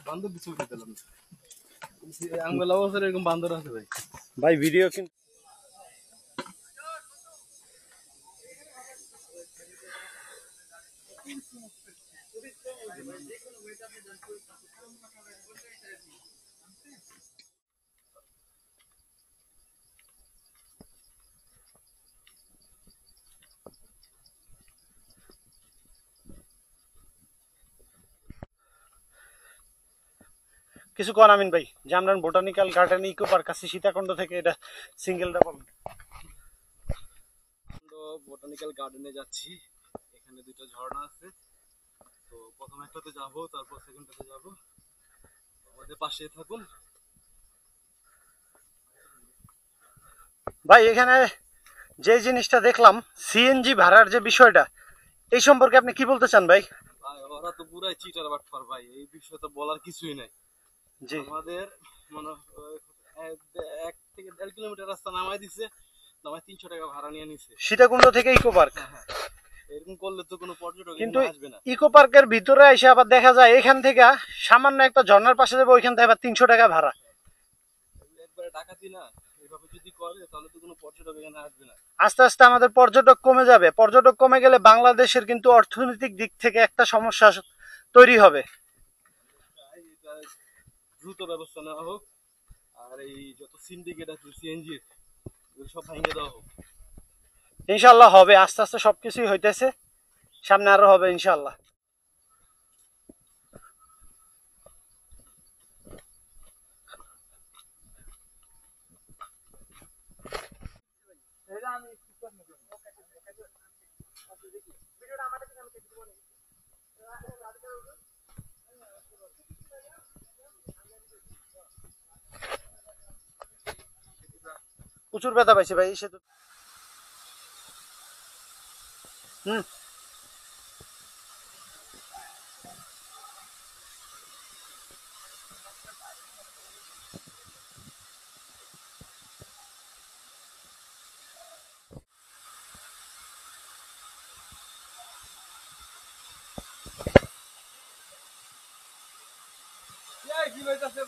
বান্দর কিছু দিলাম আঙ্গুল অবস্থায় এরকম বান্দর আছে ভাই। ভাই ভিডিও কিন্তু কিছু কোন আমিন ভাই, জামরান বোটানিক্যাল গার্ডেন ইকো পার্ক আছে সীতাকুণ্ড থেকে, এটা সিঙ্গেলটা পাবেন। বোটানিক্যাল গার্ডেনে যাচ্ছি, এখানে দুটো ঝর্ণা আছে, তো প্রথম একটাতে যাব, তারপর সেকেন্ডটাতে যাব, আমাদের পাশে থাকুন। ভাই এখানে যে জিনিসটা দেখলাম সিএনজি ভাড়ার যে বিষয়টা, এই সম্পর্কে আপনি কি বলতে চান ভাই? ভাই ওরা তো পুরাই চিটার বাটপার ভাই, এই বিষয়ে তো বলার কিছুই নাই। জি, আমাদের মানে 1 থেকে 1.5 কিলোমিটার রাস্তা নামাই দিছে, নামাই 300 টাকা ভাড়া নিয়ে নিছে সীতাকুণ্ড থেকে ইকো পার্ক। এরকম করলে তো কোনো পর্যটক কিন্তু আসবে না। ইকো পার্কের ভিতরে এসে আবার দেখা যায় এখান থেকে সামান্য একটা ঝর্ণার পাশে যাবো, ওইখান থেকে আবার 300 টাকা ভাড়া। একবারে ডাকাতি না, এভাবে যদি করে তাহলে তো কোনো পর্যটক এখানে আসবে না। আস্তে আস্তে আমাদের পর্যটক কমে যাবে, পর্যটক কমে গেলে বাংলাদেশের কিন্তু অর্থনৈতিক দিক থেকে একটা সমস্যা তৈরি হবে। দ্রুত ব্যবস্থা নেওয়া হোক, আর এই যত সিন্ডিকেট আছে সিএনজি সব ভেঙে দেওয়া হোক। ইনশাল্লাহ হবে, আস্তে আস্তে সবকিছুই হইতেছে, সামনে আরো হবে ইনশাল্লাহ। প্রচুর ব্যথা পাইছে ভাই সে তো।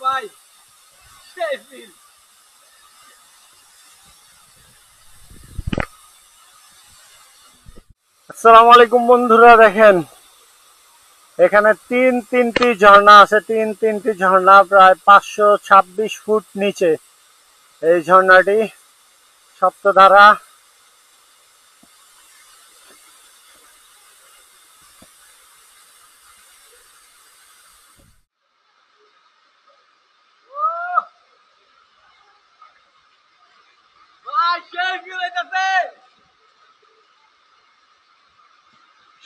ভাই আসসালামু আলাইকুম বন্ধুরা, দেখেন এখানে তিনটি ঝর্ণা আছে, তিনটি ঝর্ণা প্রায় 526 ফুট নিচে। এই ঝর্ণাটি সপ্তধারা।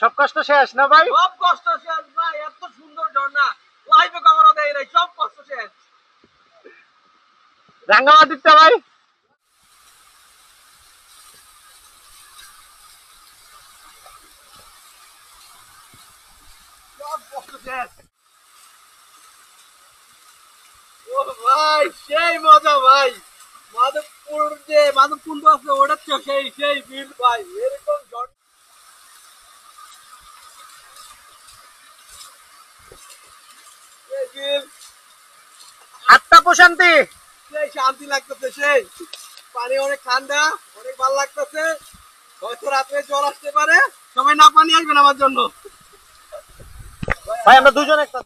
সব কষ্ট শেষ না ভাই? সব কষ্ট শেষ ভাই, এত সুন্দর ঝর্ণা লাইভে কখনো দেয় নাই, সব কষ্ট শেষ। রাঙ্গামাটিতে ভাই সব কষ্ট শেষ। ও ভাই সেই মজা ভাই, মাধবপুর যে মাধবকুণ্ড আছে ওটা তো সেই ফিল ভাই, এরকম ঝর্ণা আত্মা প্রশান্তি, সেই শান্তি লাগতেছে, সেই পানি অনেক ঠান্ডা, অনেক ভালো লাগতেছে। হয়তো রাত্রে জল আসতে পারে, সবাই না পানি আসবেন আমার জন্য ভাই আমরা দুজন একটা